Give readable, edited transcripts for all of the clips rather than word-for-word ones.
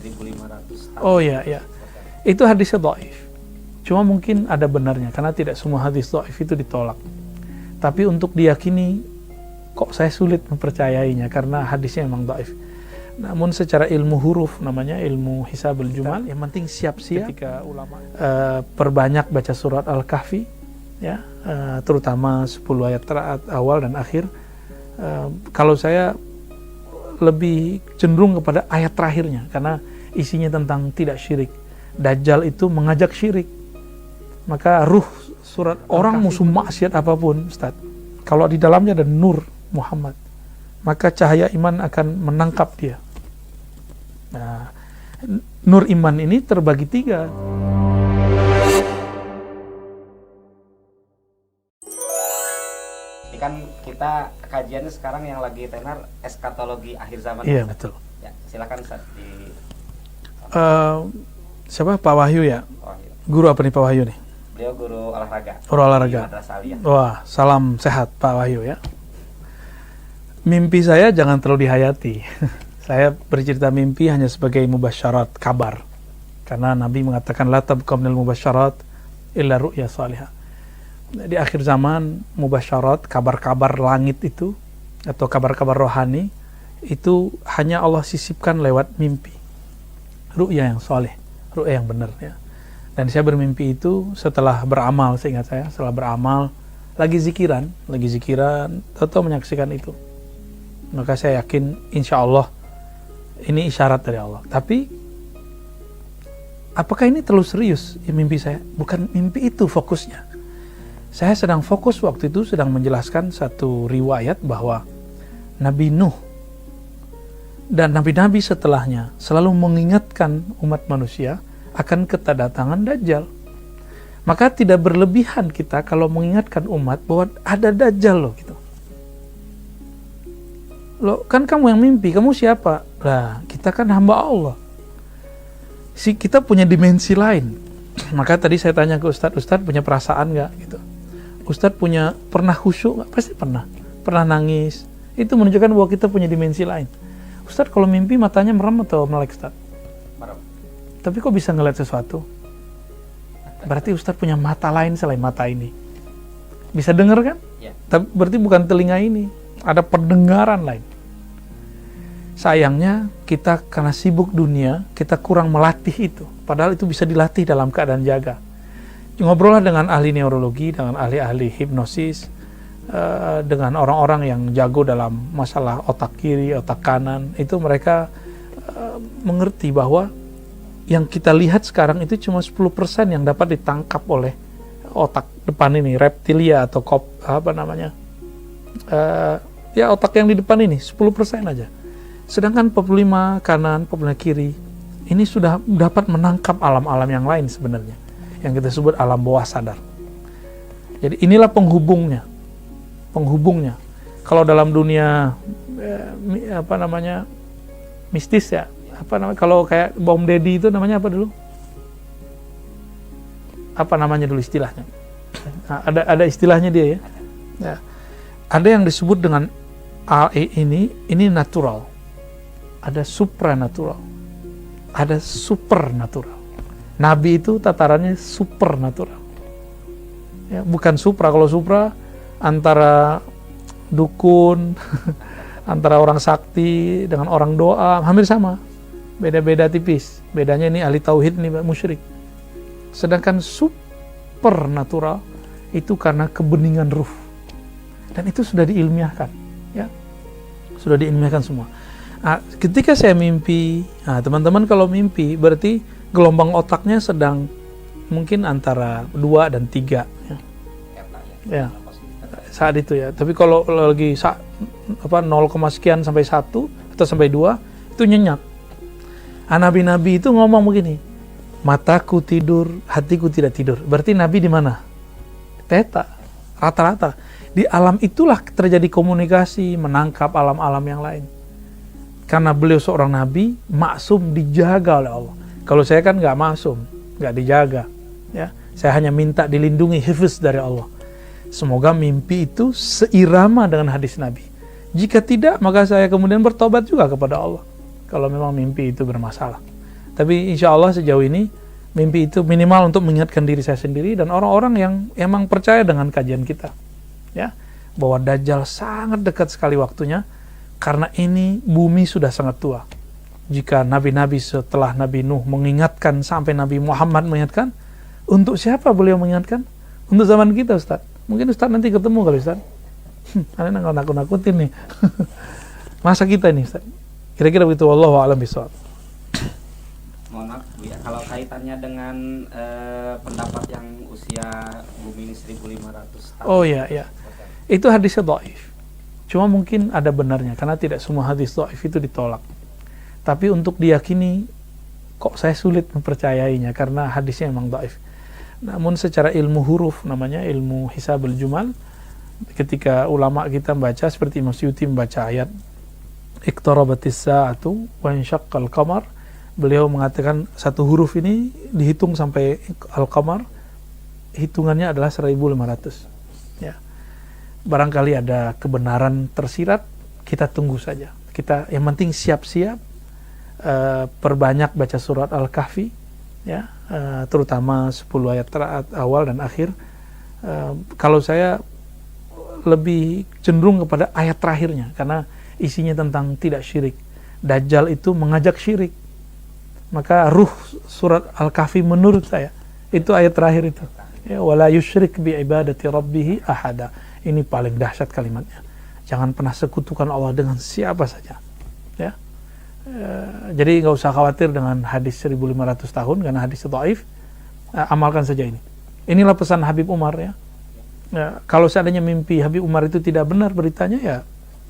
1500 tahun. Oh iya, iya. Itu hadisnya dhaif. Cuma mungkin ada benarnya, karena tidak semua hadis dhaif itu ditolak. Tapi untuk diyakini, kok saya sulit mempercayainya, karena hadisnya memang dhaif. Namun secara ilmu huruf, namanya ilmu hisabul jumal, yang penting siap-siap ketika ulama perbanyak baca surat Al-Kahfi, ya, terutama 10 ayat awal dan akhir. Kalau saya lebih cenderung kepada ayat terakhirnya, karena isinya tentang tidak syirik. Dajjal itu mengajak syirik. Maka ruh surat orang musuh maksiat apapun, Ustaz, kalau di dalamnya ada nur Muhammad, maka cahaya iman akan menangkap dia. Nah, nur iman ini terbagi 3. Ini kan kita kajiannya sekarang yang lagi tenar eskatologi akhir zaman. Iya, betul. Ya, silakan Ustaz Siapa? Pak Wahyu ya? Wahyu. Guru apa nih Pak Wahyu nih? Beliau guru olahraga. Guru olahraga. Di Madrasah Aliyah. Wah, salam sehat Pak Wahyu ya. Mimpi saya jangan terlalu dihayati. Saya bercerita mimpi hanya sebagai mubasyarat, kabar. Karena Nabi mengatakan la tabqa minal mubasyarat illa ru'ya salihah. Di akhir zaman, mubasyarat, kabar-kabar langit itu atau kabar-kabar rohani itu hanya Allah sisipkan lewat mimpi. Ru'ya yang saleh, ru'ya yang benar ya. Dan saya bermimpi itu setelah beramal, seingat saya, setelah beramal, lagi zikiran, atau menyaksikan itu. Maka saya yakin, insya Allah, ini isyarat dari Allah. Tapi, apakah ini terlalu serius ya, mimpi saya? Bukan mimpi itu fokusnya. Saya sedang fokus waktu itu, sedang menjelaskan satu riwayat bahwa Nabi Nuh dan nabi-nabi setelahnya selalu mengingatkan umat manusia akan kedatangan Dajjal. Maka tidak berlebihan kita kalau mengingatkan umat bahwa ada Dajjal loh gitu. Loh, kan kamu yang mimpi, kamu siapa? Lah, kita kan hamba Allah. Kita punya dimensi lain. Maka tadi saya tanya ke Ustadz punya perasaan nggak gitu? Ustadz pernah khusyuk nggak? Pasti pernah. Pernah nangis. Itu menunjukkan bahwa kita punya dimensi lain. Ustadz kalau mimpi matanya merem atau melek Ustadz? Merem. Tapi kok bisa ngeliat sesuatu? Berarti Ustadz punya mata lain selain mata ini. Bisa dengar kan? Ya. Tapi berarti bukan telinga ini. Ada pendengaran lain. Sayangnya kita karena sibuk dunia, kita kurang melatih itu. Padahal itu bisa dilatih dalam keadaan jaga. Ngobrollah dengan ahli neurologi, dengan ahli-ahli hipnosis, dengan orang-orang yang jago dalam masalah otak kiri, otak kanan. Itu mereka mengerti bahwa yang kita lihat sekarang itu cuma 10% yang dapat ditangkap oleh otak depan ini, reptilia atau ya otak yang di depan ini 10% aja. Sedangkan 45 kanan, 45 kiri ini sudah dapat menangkap alam-alam yang lain sebenarnya, yang kita sebut alam bawah sadar. Jadi inilah penghubungnya. Kalau dalam dunia mistis ya, kalau kayak Bom Deddy itu namanya apa dulu? Apa namanya dulu istilahnya? Nah, ada istilahnya dia ya. Ya. Ada yang disebut dengan ini natural. Ada supranatural. Ada supernatural. Nabi itu tatarannya supernatural. Ya, bukan supra. Kalau supra antara dukun, antara orang sakti dengan orang doa hampir sama. Beda-beda tipis. Bedanya ini ahli tauhid, ini musyrik. Sedangkan supernatural itu karena kebeningan ruh. Dan itu sudah diilmiahkan, ya. Sudah diilmiahkan semua. Nah, ketika saya mimpi, teman-teman kalau mimpi berarti gelombang otaknya sedang mungkin antara 2 dan 3 ya. Ya. Saat itu ya. Tapi kalau lagi 0, sekian sampai 1 atau sampai 2 itu nyenyak. Nabi-nabi itu ngomong begini, mataku tidur, hatiku tidak tidur. Berarti Nabi di mana? Teta, rata-rata. Di alam itulah terjadi komunikasi, menangkap alam-alam yang lain. Karena beliau seorang Nabi, maksum, dijaga oleh Allah. Kalau saya kan nggak maksum, nggak dijaga. Ya, saya hanya minta dilindungi, hifz dari Allah. Semoga mimpi itu seirama dengan hadis Nabi. Jika tidak, maka saya kemudian bertobat juga kepada Allah. Kalau memang mimpi itu bermasalah. Tapi insya Allah sejauh ini mimpi itu minimal untuk mengingatkan diri saya sendiri dan orang-orang yang emang percaya dengan kajian kita, ya, bahwa Dajjal sangat dekat sekali waktunya, karena ini bumi sudah sangat tua. Jika nabi-nabi setelah Nabi Nuh mengingatkan sampai Nabi Muhammad mengingatkan, untuk siapa beliau mengingatkan? Untuk zaman kita, Ustaz. Mungkin Ustaz nanti ketemu kali, Ustaz. Aneh nakut-nakutin nih. Masa kita ini, Ustaz? Kira-kira begitu. Wallahu a'lam bishawab. Mohon maaf Bu ya, kalau kaitannya dengan pendapat yang usia bumi ini 1.500 tahun. Oh iya, iya. Itu hadisnya dhaif. Cuma mungkin ada benarnya, karena tidak semua hadis dhaif itu ditolak. Tapi untuk diyakini, kok saya sulit mempercayainya, karena hadisnya memang dhaif. Namun secara ilmu huruf, namanya ilmu hisabul jumal, ketika ulama kita membaca, seperti Imam Suyuti membaca ayat iqtarabatis sa'atu wa insyaqqal qamar, beliau mengatakan satu huruf ini dihitung sampai al-qamar, hitungannya adalah 1.500. Ya. Barangkali ada kebenaran tersirat, kita tunggu saja. Kita yang penting siap-siap, perbanyak baca surat Al-Kahfi, ya, terutama 10 ayat awal dan akhir. Kalau saya lebih cenderung kepada ayat terakhirnya, karena isinya tentang tidak syirik. Dajjal itu mengajak syirik. Maka ruh surat Al-Kahfi menurut saya itu ayat terakhir itu. Ya, wala yusyrik bi ibadati rabbih ahada. Ini paling dahsyat kalimatnya. Jangan pernah sekutukan Allah dengan siapa saja. Ya. Jadi nggak usah khawatir dengan hadis 1.500 tahun, karena hadis dhaif. Amalkan saja ini. Inilah pesan Habib Umar, ya. Ya, kalau seandainya mimpi Habib Umar itu tidak benar beritanya, ya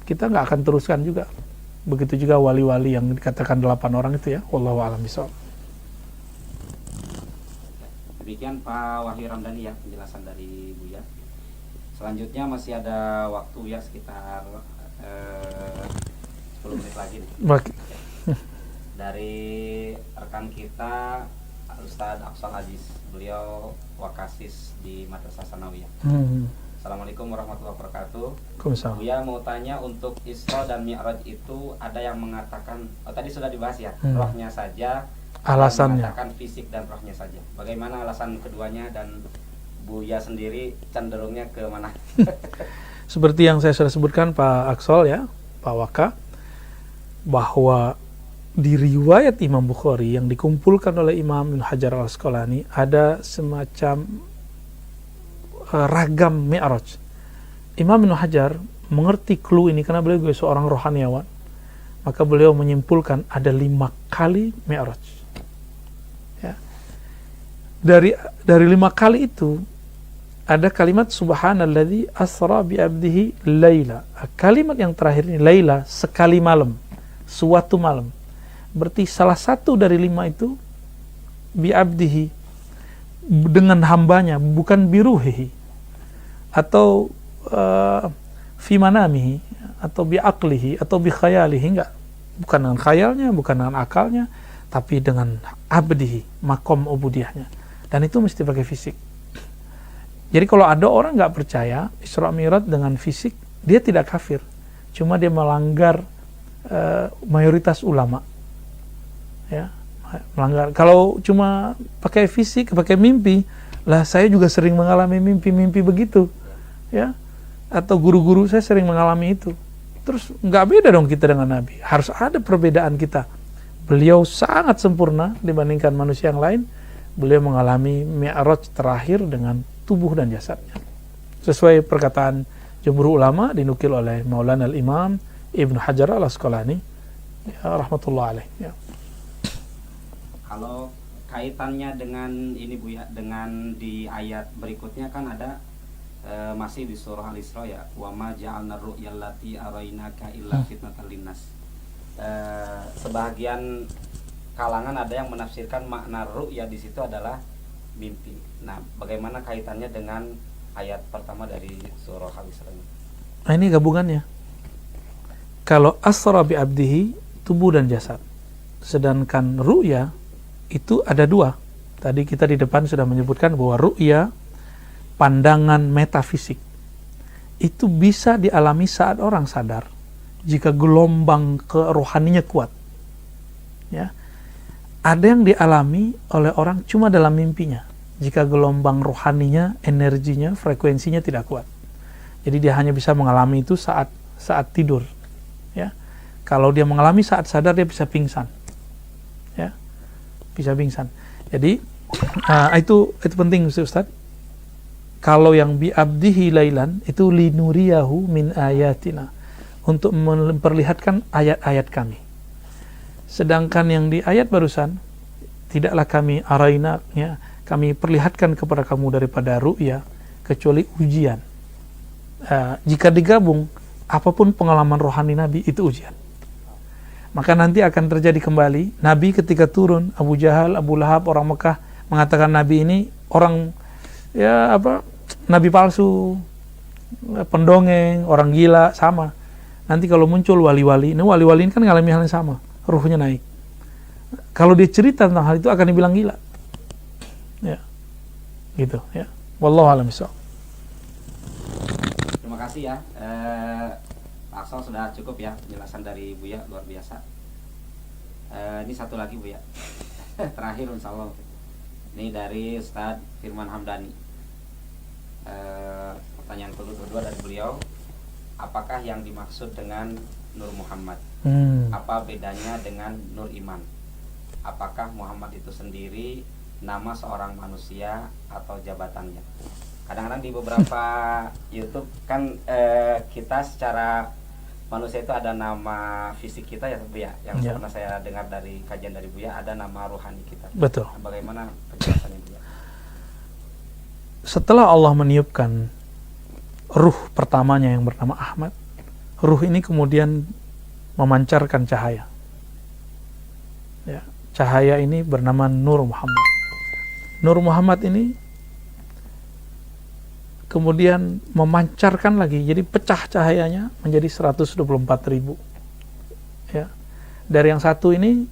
kita nggak akan teruskan juga. Begitu juga wali-wali yang dikatakan 8 orang itu, ya. Wallahu a'lam bishawab. Demikian Pak Wahyu Ramdhani ya penjelasan dari Buya. Selanjutnya masih ada waktu ya sekitar 10 menit lagi nih. Dari rekan kita Ustadz Aqsal Aziz, beliau wakasis di Madrasah Sanawiyah. Assalamualaikum warahmatullahi wabarakatuh. Buya mau tanya, untuk Isra dan Mi'raj itu ada yang mengatakan, tadi sudah dibahas ya, rohnya saja, alasannya mengatakan fisik dan rohnya saja. Bagaimana alasan keduanya, dan Buya sendiri cenderungnya ke mana? Seperti yang saya sudah sebutkan Pak Aqsal, ya, Pak Waka, bahwa di riwayat Imam Bukhari yang dikumpulkan oleh Imam Ibnu Hajar Al-Asqalani ada semacam ragam Mi'raj. Imam Ibnu Hajar mengerti clue ini karena beliau juga seorang rohaniawan. Maka beliau menyimpulkan ada 5 kali Mi'raj. Ya. Dari 5 kali itu ada kalimat subhanalladzi asra bi abdihi laila. Kalimat yang terakhir ini laila, sekali malam, suatu malam. Berarti salah satu dari 5 itu bi abdihi, dengan hambanya, bukan biruhihi atau fi manamihi atau bi aqlihi atau bi khayalihi, enggak. Bukan dengan khayalnya, bukan dengan akalnya, tapi dengan abdihi, makom ubudiyahnya. Dan itu mesti pakai fisik. Jadi kalau ada orang nggak percaya Isra Mi'raj dengan fisik, dia tidak kafir. Cuma dia melanggar mayoritas ulama. Ya, melanggar. Kalau cuma pakai fisik, pakai mimpi, lah saya juga sering mengalami mimpi-mimpi begitu. Ya. Atau guru-guru saya sering mengalami itu. Terus nggak beda dong kita dengan Nabi. Harus ada perbedaan kita. Beliau sangat sempurna dibandingkan manusia yang lain. Beliau mengalami Mi'raj terakhir dengan tubuh dan jasadnya. Sesuai perkataan jumhur ulama dinukil oleh Maulana al-Imam Ibnu Hajar Al-Asqalani, ya, rahmatullah alaih. Ya. Kalau kaitannya dengan ini Bu ya, dengan di ayat berikutnya kan ada masih di surah Al-Isra ya, wa ma ja'alna ru'yallati arainaka illa fitnatan linnas. Sebagian kalangan ada yang menafsirkan makna ru'ya di situ adalah mimpi. Nah, bagaimana kaitannya dengan ayat pertama dari surah Al-Isra ini? Nah, ini gabungannya. Kalau asra bi abdihi, tubuh dan jasad. Sedangkan ru'ya itu ada 2. Tadi kita di depan sudah menyebutkan bahwa ru'ya, pandangan metafisik, itu bisa dialami saat orang sadar jika gelombang kerohaninya kuat. Ya. ada yang dialami oleh orang cuma dalam mimpinya. Jika gelombang rohaninya, energinya, frekuensinya tidak kuat. Jadi dia hanya bisa mengalami itu saat tidur. Ya. Kalau dia mengalami saat sadar, dia bisa pingsan. Ya. Bisa pingsan. Jadi itu penting Ustaz. Kalau yang bi'abdihi lailan itu linuriyahu min ayatina, untuk memperlihatkan ayat-ayat kami. Sedangkan yang di ayat barusan, tidaklah kami araina, ya, kami perlihatkan kepada kamu daripada ru'ya kecuali ujian. Jika digabung, apapun pengalaman rohani Nabi itu ujian. Maka nanti akan terjadi kembali, Nabi ketika turun, Abu Jahal, Abu Lahab, orang Mekah mengatakan Nabi ini orang Nabi palsu, pendongeng, orang gila, sama. Nanti kalau muncul wali-wali, ini wali-wali ini kan ngalami hal yang sama, ruhnya naik. Kalau dia cerita tentang hal itu akan dibilang gila. Ya. Gitu, ya. Wallahu a'lam bishawab. Terima kasih ya. Pak Aksal sudah cukup ya penjelasan dari Buya, luar biasa. Ini satu lagi Buya. Terakhir insyaallah. Ini dari Ustadz Firman Hamdani. Pertanyaan kedua dari beliau, apakah yang dimaksud dengan Nur Muhammad? Apa bedanya dengan Nur Iman? Apakah Muhammad itu sendiri nama seorang manusia atau jabatannya? Kadang-kadang di beberapa YouTube kan kita secara manusia itu ada nama fisik kita ya Bu ya, yang pernah saya dengar dari kajian dari Buya, ada nama rohani kita. Betul. Nah, bagaimana penjelasannya Bu ya? Setelah Allah meniupkan ruh pertamanya yang bernama Ahmad, ruh ini kemudian memancarkan cahaya. Ya, cahaya ini bernama Nur Muhammad. Nur Muhammad ini kemudian memancarkan lagi, jadi pecah cahayanya menjadi 124.000. Ya. Dari yang satu ini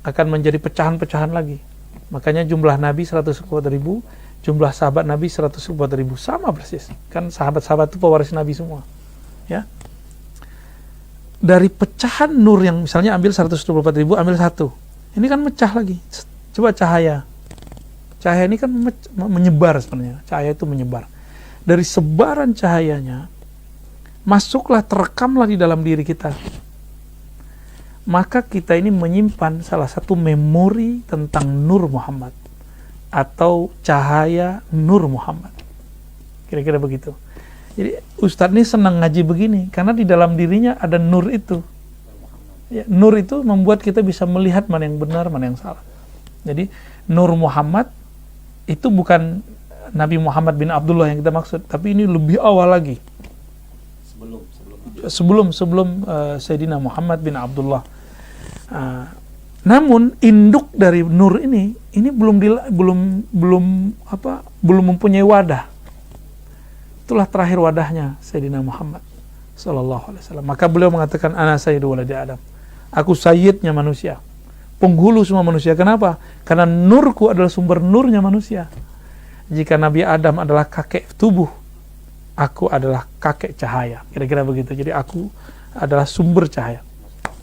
akan menjadi pecahan-pecahan lagi. Makanya jumlah Nabi 124.000, jumlah sahabat Nabi 124.000, sama persis. Kan sahabat-sahabat itu pewaris Nabi semua. Ya. Dari pecahan nur yang misalnya ambil 124.000, ambil satu. Ini kan mecah lagi. Coba cahaya. Cahaya ini kan menyebar sebenarnya. Cahaya itu menyebar. Dari sebaran cahayanya, masuklah, terekamlah di dalam diri kita. Maka kita ini menyimpan salah satu memori tentang Nur Muhammad atau cahaya Nur Muhammad. Kira-kira begitu. Jadi Ustadz ini senang ngaji begini karena di dalam dirinya ada nur itu. Ya, nur itu membuat kita bisa melihat mana yang benar, mana yang salah. Jadi Nur Muhammad itu bukan Nabi Muhammad bin Abdullah yang kita maksud, tapi ini lebih awal lagi. Sebelum Sayyidina Muhammad bin Abdullah. Namun induk dari nur ini belum mempunyai wadah. Itulah terakhir wadahnya Sayyidina Muhammad sallallahu alaihi wasallam. Maka beliau mengatakan ana sayyidu waladi Adam. Aku sayyidnya manusia, penghulu semua manusia. Kenapa? Karena nurku adalah sumber nurnya manusia. Jika Nabi Adam adalah kakek tubuh, aku adalah kakek cahaya. Kira-kira begitu. Jadi aku adalah sumber cahaya.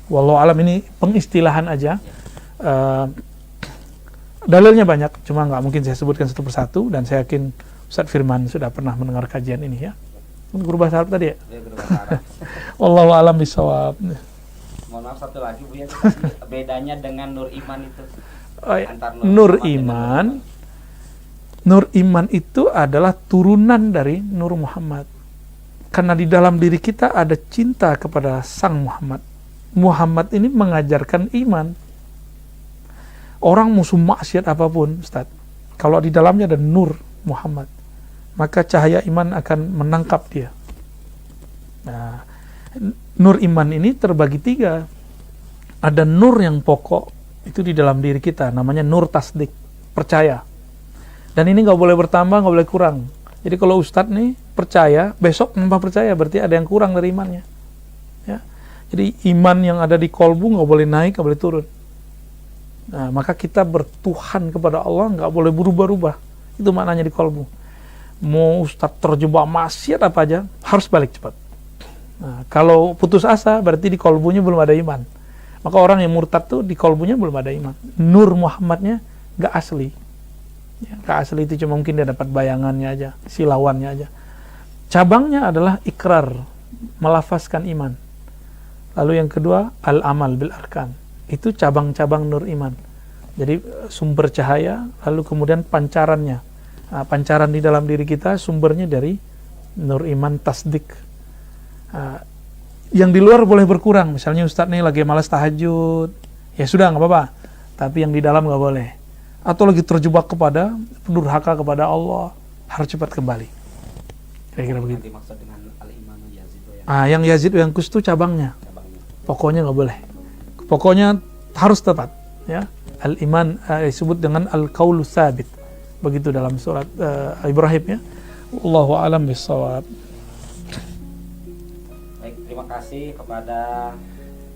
Wallahu alam, ini pengistilahan aja. Dalilnya banyak, cuma nggak mungkin saya sebutkan satu persatu, dan saya yakin Ustadz Firman sudah pernah mendengar kajian ini ya. Guru bahasa Arab tadi ya? Guru bahasa Arab. Wallahu alam bisawab. Mohon maaf, satu lagi Bu ya, bedanya dengan Nur Iman itu. Nur Iman, Nur Iman itu adalah turunan dari Nur Muhammad. Karena di dalam diri kita ada cinta kepada Sang Muhammad. Muhammad ini mengajarkan iman. Orang musuh maksiat apapun, Ustaz, kalau di dalamnya ada Nur Muhammad, maka cahaya iman akan menangkap dia. Nah, Nur Iman ini terbagi tiga. Ada nur yang pokok, itu di dalam diri kita, namanya Nur Tasdik, percaya. Dan ini nggak boleh bertambah, nggak boleh kurang. Jadi kalau Ustadz nih percaya, besok nambah percaya, berarti ada yang kurang dari imannya. Ya. Jadi iman yang ada di kolbu nggak boleh naik, nggak boleh turun. Nah, maka kita bertuhan kepada Allah nggak boleh berubah-ubah. Itu maknanya di kolbu. Mau Ustadz terjebak maksiat apa aja, harus balik cepat. Nah, kalau putus asa, berarti di kolbunya belum ada iman. Maka orang yang murtad tuh di kolbunya belum ada iman. Nur Muhammadnya gak asli. Ya, gak asli itu cuma mungkin dia dapat bayangannya aja, silawannya aja. Cabangnya adalah ikrar, melafazkan iman. Lalu yang kedua, al-amal bil arkan. Itu cabang-cabang nur iman. Jadi sumber cahaya, lalu kemudian pancarannya. Nah, pancaran di dalam diri kita sumbernya dari nur iman tasdik. Yang di luar boleh berkurang. Misalnya Ustadz nih lagi malas tahajud, ya sudah nggak apa-apa. Tapi yang di dalam nggak boleh. Atau lagi terjebak kepada durhaka kepada Allah, harus cepat kembali. Kira-kira begitu. Dimaksud dengan al-imanu yazidu Yang yazid yang kus itu cabangnya. Pokoknya nggak boleh. Pokoknya harus tepat. Ya, al-iman disebut dengan al-qaulu tsabit. Begitu dalam surat Ibrahim ya. Wallahu a'lam bishawab. Baik, terima kasih kepada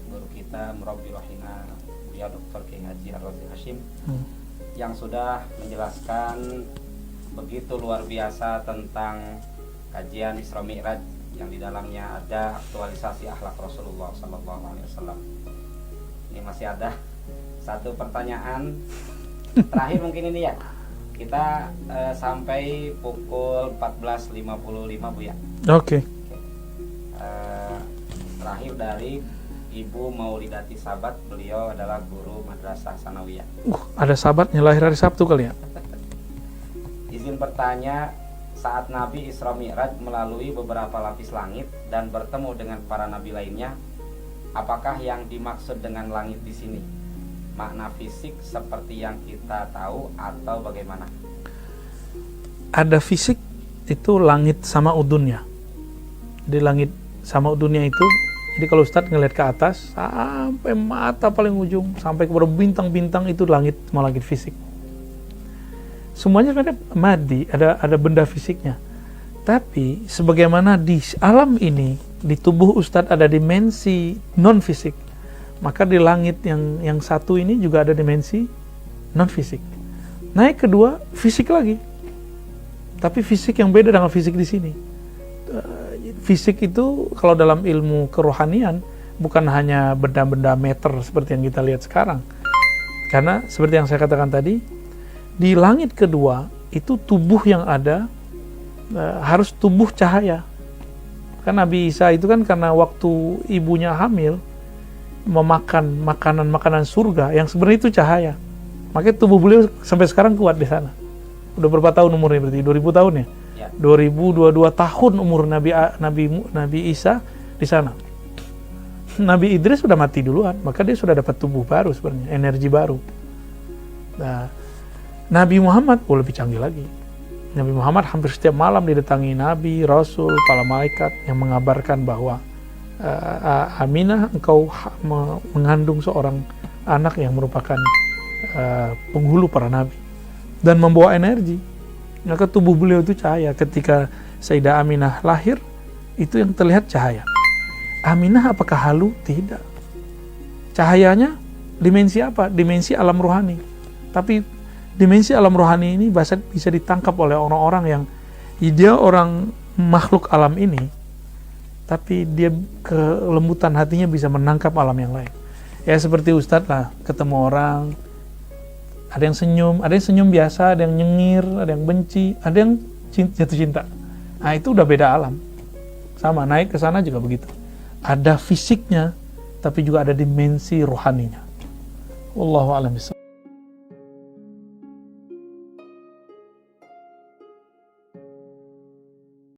guru kita Murabbi Rohina Buya Dr. Kiai Haji Ar-Razi Hashim yang sudah menjelaskan begitu luar biasa tentang kajian Isra Mi'raj yang di dalamnya ada aktualisasi akhlak Rasulullah SAW. Ini masih ada satu pertanyaan terakhir mungkin ini ya. Kita sampai pukul 14.55 Bu ya. Oke. Terakhir dari Ibu Maulidati Sabat, beliau adalah guru Madrasah Sanawiyah. Ada sahabatnya lahir hari Sabtu kali ya. Izin bertanya, saat Nabi Isra Mi'raj melalui beberapa lapis langit dan bertemu dengan para nabi lainnya, apakah yang dimaksud dengan langit di sini makna fisik seperti yang kita tahu atau bagaimana? Ada fisik itu langit sama udunnya. Di langit sama udunnya itu, jadi kalau Ustadz ngeliat ke atas sampai mata paling ujung, sampai kepada bintang-bintang, itu langit sama langit fisik. Semuanya ada madi, ada benda fisiknya. Tapi sebagaimana di alam ini, di tubuh Ustadz ada dimensi non fisik, maka di langit yang satu ini juga ada dimensi non fisik. Naik kedua fisik lagi, tapi fisik yang beda dengan fisik di sini. Fisik itu kalau dalam ilmu kerohanian bukan hanya benda-benda meter seperti yang kita lihat sekarang. Karena seperti yang saya katakan tadi, di langit kedua itu tubuh yang ada harus tubuh cahaya. Kan Nabi Isa itu kan karena waktu ibunya hamil memakan makanan surga yang sebenarnya itu cahaya. Makanya tubuh beliau sampai sekarang kuat di sana. Udah berapa tahun umurnya berarti? 2000 tahun ya? 2022 tahun umur Nabi Isa di sana. Nabi Idris sudah mati duluan, maka dia sudah dapat tubuh baru sebenarnya, energi baru. Nah, Nabi Muhammad lebih canggih lagi. Nabi Muhammad hampir setiap malam didatangi Nabi, Rasul, para malaikat yang mengabarkan bahwa Aminah, engkau mengandung seorang anak yang merupakan penghulu para nabi dan membawa energi. Maka tubuh beliau itu cahaya. Ketika Sayyidah Aminah lahir, itu yang terlihat cahaya. Aminah apakah halu? Tidak. Cahayanya dimensi apa? Dimensi alam rohani. Tapi dimensi alam rohani ini bisa ditangkap oleh orang-orang yang dia orang makhluk alam ini, tapi dia kelembutan hatinya bisa menangkap alam yang lain. Ya seperti Ustadz lah, ketemu orang, ada yang senyum biasa, ada yang nyengir, ada yang benci, ada yang jatuh cinta. Nah itu udah beda alam. Sama, naik ke sana juga begitu. Ada fisiknya, tapi juga ada dimensi rohaninya. Wallahu a'lam bishawab.